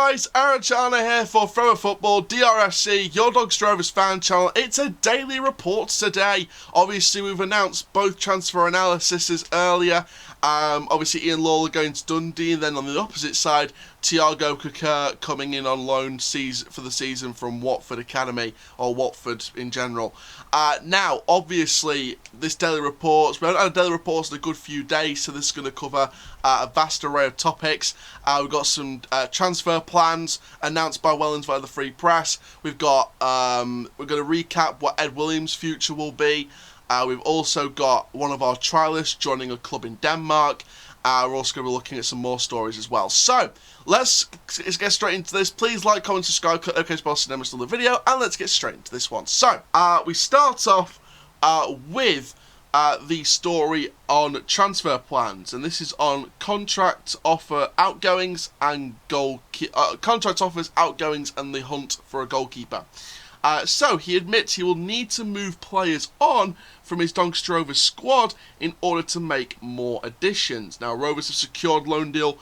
guys, Aaron Chandler here for Forever Football, DRFC, your Doncaster Rovers fan channel. It's a daily report today. Obviously, we've announced both transfer analyses earlier. Obviously, Ian Lawler going to Dundee, and then on the opposite side, Køge coming in on loan for the season from Watford Academy, or Watford in general. Now, obviously, this daily report, we haven't had a daily report in a good few days, so this is going to cover a vast array of topics. We've got some transfer plans announced by Wellens via the Free Press. We've got we're going to recap what Ed Williams' future will be. We've also got one of our trialists joining a club in Denmark. We're also going to be looking at some more stories as well. So, let's get straight into this. Please like, comment, subscribe, click OK Sports Cinema to the video, and let's get straight into this one. So, we start off with the story on transfer plans, and this is on contract offer outgoings and contract offers, outgoings, and the hunt for a goalkeeper. So he admits he will need to move players on from his Doncaster Rovers squad in order to make more additions. Now, Rovers have secured loan deal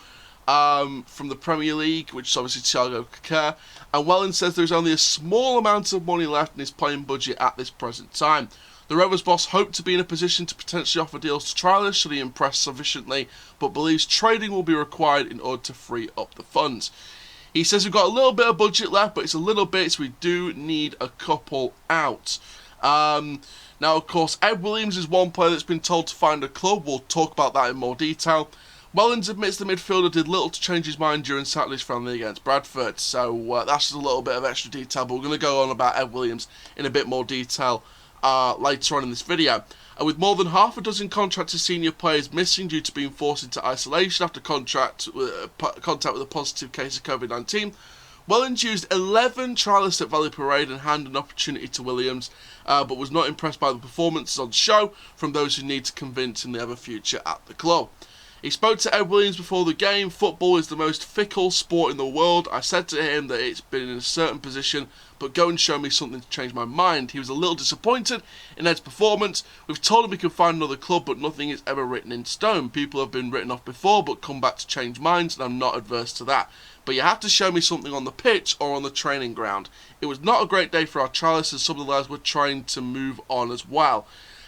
from the Premier League, which is obviously Køge, and Wellens says there's only a small amount of money left in his playing budget at this present time. The Rovers boss hoped to be in a position to potentially offer deals to trialists should he impress sufficiently, but believes trading will be required in order to free up the funds. He says we've got a little bit of budget left, but it's a little bit, so we do need a couple out. Now, of course, Ed Williams is one player that's been told to find a club. We'll talk about that in more detail. Wellens admits the midfielder did little to change his mind during Saturday's friendly against Bradford, so that's just a little bit of extra detail, but we're going to go on about Ed Williams in a bit more detail later on in this video. And with more than half a dozen contracted senior players missing due to being forced into isolation after contact with a positive case of COVID-19, Wellens used 11 trialists at Valley Parade and handed an opportunity to Williams, but was not impressed by the performances on show from those who need to convince him they have a future at the club. He spoke to Ed Williams before the game. Football is the most fickle sport in the world. I said to him that it's been in a certain position, but go and show me something to change my mind. He was a little disappointed in Ed's performance. We've told him we can find another club, but nothing is ever written in stone. People have been written off before, but come back to change minds, and I'm not adverse to that. But you have to show me something on the pitch or on the training ground. It was not a great day for our trialists, as some of the lads were trying to move on as well.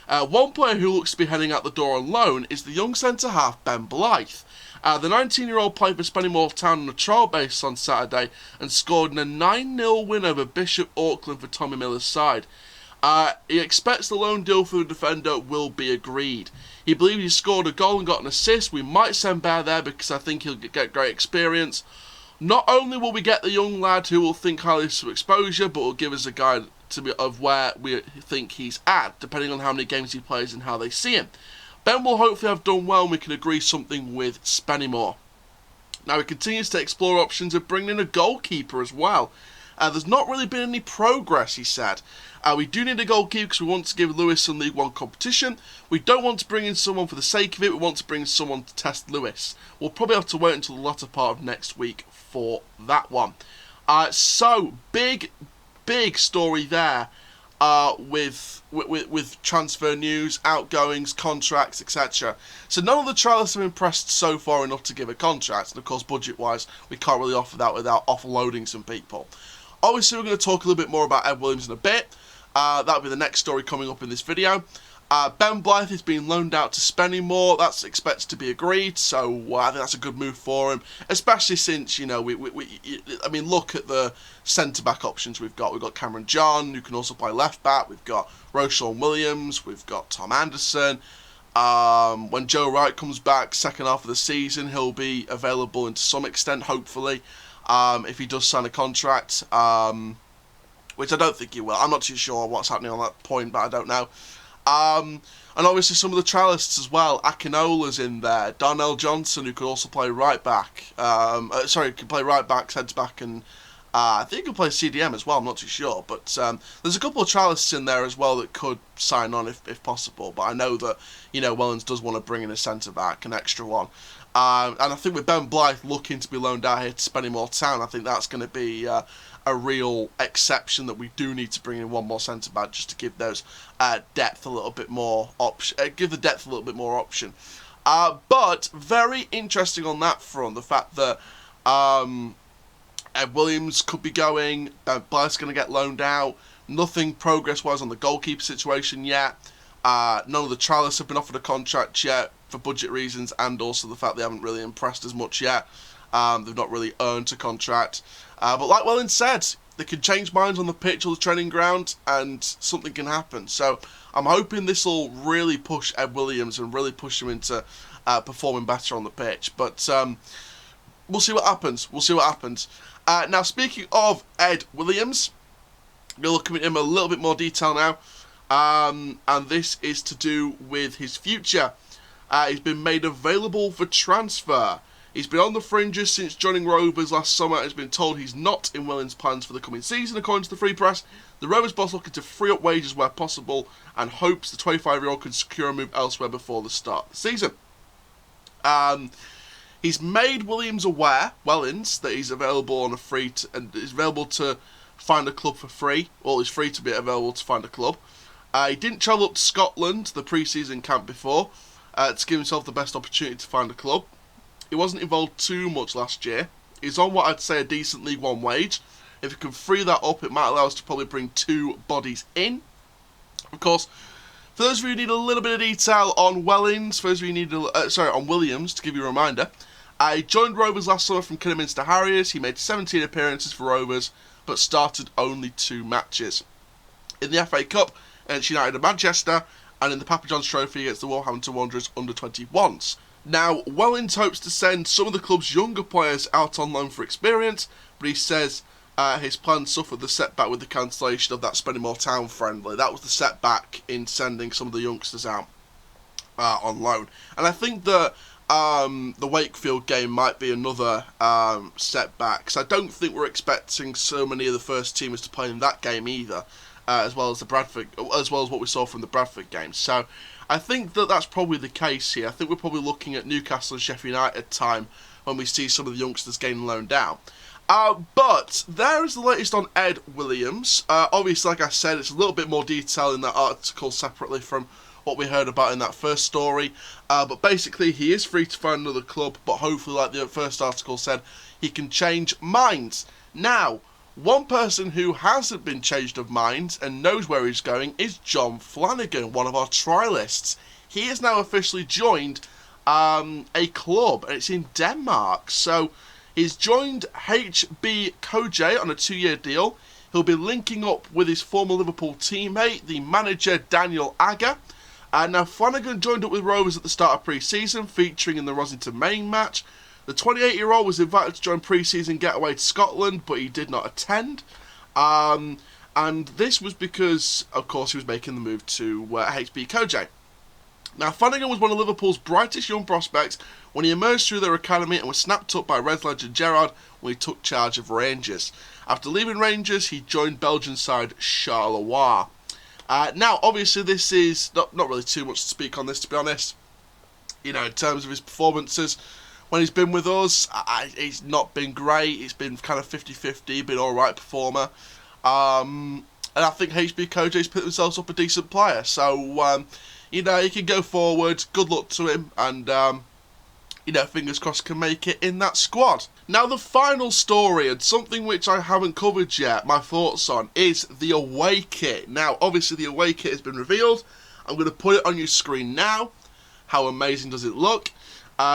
One player who looks to be heading out the door on loan is the young centre-half Ben Blythe. The 19-year-old played for Spennymoor Town on a trial basis on Saturday and scored in a 9-0 win over Bishop Auckland for Tommy Miller's side. He expects the loan deal for the defender will be agreed. He believes he scored a goal and got an assist. We might send Bear there because I think he'll get great experience. Not only will we get the young lad who will think highly of exposure, but will give us a guide of where we think he's at, depending on how many games he plays and how they see him. Ben will hopefully have done well and we can agree something with Spennymoor. Now he continues to explore options of bringing in a goalkeeper as well. There's not really been any progress, he said. We do need a goalkeeper because we want to give Lewis some League One competition. We don't want to bring in someone for the sake of it, we want to bring in someone to test Lewis. We'll probably have to wait until the latter part of next week for that one. So, big story there with transfer news, outgoings, contracts, etc. So none of the trialists have impressed so far enough to give a contract, and of course budget-wise we can't really offer that without offloading some people. Obviously we're going to talk a little bit more about Ed Williams in a bit. That'll be the next story coming up in this video. Ben Blythe is being loaned out to Spennymoor. That's expected to be agreed, so I think that's a good move for him, especially since, you know, I mean, look at the centre-back options we've got. We've got Cameron John, who can also play left-back. We've got Roshan Williams. We've got Tom Anderson. When Joe Wright comes back, second half of the season, he'll be available and to some extent, hopefully, if he does sign a contract, which I don't think he will. I'm not too sure what's happening on that point, but I don't know. And obviously some of the trialists as well. Akinola's in there. Darnell Johnson, who could also play right back. Can play right back, centre back, and I think he can play CDM as well. I'm not too sure. But there's a couple of trialists in there as well that could sign on if possible. But I know that, you know, Wellens does want to bring in a centre back, an extra one. And I think with Ben Blythe looking to be loaned out here to Spennymoor Town, I think that's going to be a real exception, that we do need to bring in one more centre back just to give those depth a little bit more option. Give the depth a little bit more option. But very interesting on that front, the fact that Ed Williams could be going. Blythe's going to get loaned out. Nothing progress-wise on the goalkeeper situation yet. None of the trialists have been offered a contract yet for budget reasons, and also the fact they haven't really impressed as much yet. They've not really earned a contract. But like Wellens said, they can change minds on the pitch or the training ground, and something can happen. So I'm hoping this will really push Ed Williams and really push him into performing better on the pitch. But we'll see what happens. We'll see what happens. Now, speaking of Ed Williams, I'm going to look at him in a little bit more detail now. And this is to do with his future. He's been made available for transfer. He's been on the fringes since joining Rovers last summer and has been told he's not in Wellens' plans for the coming season, according to the Free Press. The Rovers boss looking to free up wages where possible and hopes the 25-year-old can secure a move elsewhere before the start of the season. He's made Williams aware, Wellens, that he's available on a free and is available to find a club for free. Well, he's free to be available to find a club. He didn't travel up to Scotland, the pre-season camp before, to give himself the best opportunity to find a club. He wasn't involved too much last year. He's on what I'd say a decent League One wage. If he can free that up, it might allow us to probably bring 2 bodies in. Of course, for those of you who need a little bit of detail on Wellens, for those of you who need on Williams, to give you a reminder, I joined Rovers last summer from Kidderminster Harriers. He made 17 appearances for Rovers, but started only 2 matches. In the FA Cup against United of Manchester, and in the Papa John's Trophy against the Wolverhampton Wanderers under-21s. Now, Wellens hopes to send some of the club's younger players out on loan for experience, but he says his plans suffered the setback with the cancellation of that Spennymoor Town friendly. That was the setback in sending some of the youngsters out on loan. And I think that the Wakefield game might be another setback, because I don't think we're expecting so many of the first teamers to play in that game either, as well as what we saw from the Bradford game. So I think that that's probably the case here. I think we're probably looking at Newcastle and Sheffield United time when we see some of the youngsters getting loaned out. But there is the latest on Ed Williams. Obviously, like I said, it's a little bit more detail in that article separately from what we heard about in that first story. But basically, he is free to find another club, but hopefully, like the first article said, he can change minds. Now, one person who hasn't been changed of mind and knows where he's going is John Flanagan, one of our trialists. He has now officially joined a club, and it's in Denmark. So he's joined HB Køge on a 2-year deal. He'll be linking up with his former Liverpool teammate, the manager Daniel Agger. Now Flanagan joined up with Rovers at the start of pre-season, featuring in the Rosington main match. The 28-year-old was invited to join pre-season getaway to Scotland, but he did not attend. And this was because, of course, he was making the move to HB Køge. Now, Flanagan was one of Liverpool's brightest young prospects when he emerged through their academy and was snapped up by Reds legend Gerrard when he took charge of Rangers. After leaving Rangers, he joined Belgian side Charleroi. Now, obviously, this is not really too much to speak on this, to be honest. You know, in terms of his performances, when he's been with us, he's not been great. It's been kind of 50-50, been alright performer. And I think HB Køge's put themselves up a decent player. So, you know, he can go forward. Good luck to him. And, you know, fingers crossed can make it in that squad. Now, the final story, and something which I haven't covered yet, my thoughts on, is the away kit. Now, obviously, the away kit has been revealed. I'm going to put it on your screen now. How amazing does it look?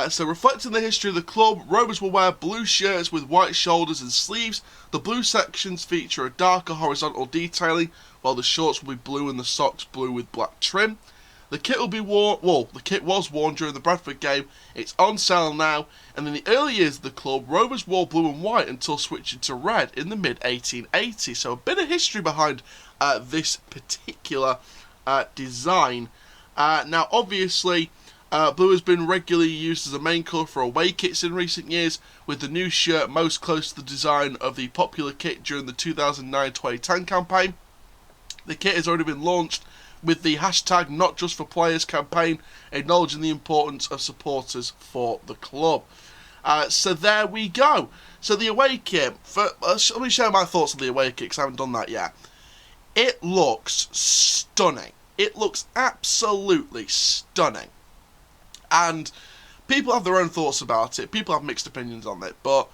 So reflecting the history of the club, Rovers will wear blue shirts with white shoulders and sleeves. The blue sections feature a darker horizontal detailing, while the shorts will be blue and the socks blue with black trim. The kit will be worn, well, the kit was worn during the Bradford game. It's on sale now, and in the early years of the club, Rovers wore blue and white until switching to red in the mid-1880s. So a bit of history behind this particular design. Now, obviously, blue has been regularly used as a main colour for away kits in recent years, with the new shirt most close to the design of the popular kit during the 2009-2010 campaign. The kit has already been launched with the hashtag Not Just For Players campaign, acknowledging the importance of supporters for the club. So there we go. So the away kit, let me share my thoughts on the away kit, because I haven't done that yet. It looks stunning. It looks absolutely stunning. And people have their own thoughts about it. People have mixed opinions on it. But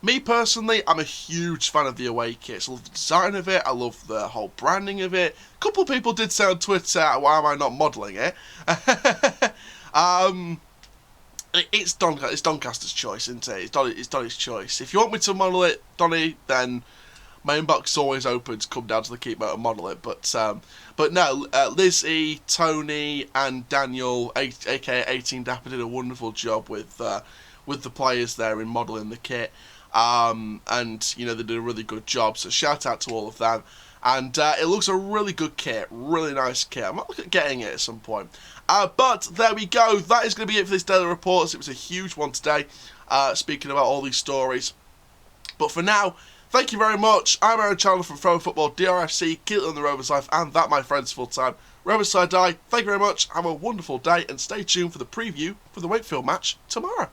Me personally, I'm a huge fan of the away kits. I love the design of it, I love the whole branding of it. A couple of people did say on Twitter, why am I not modelling it? It's Doncaster's choice, isn't it? It's Donny's choice. If you want me to model it, Donny, then my inbox is always open to come down to the Keep Motor and model it. But no, Lizzie, Tony, and Daniel, aka 18 Dapper, did a wonderful job with the players there in modelling the kit. And you know, they did a really good job. So shout out to all of them. And it looks a really good kit, really nice kit. I might look at getting it at some point. But there we go. That is going to be it for this Daily Reports. It was a huge one today, speaking about all these stories. But for now, thank you very much. I'm Aaron Chandler from Pro Football DRFC, keep it on the Rovers life, and that, my friends, full time. Rovers side die. Thank you very much. Have a wonderful day, and stay tuned for the preview for the Wakefield match tomorrow.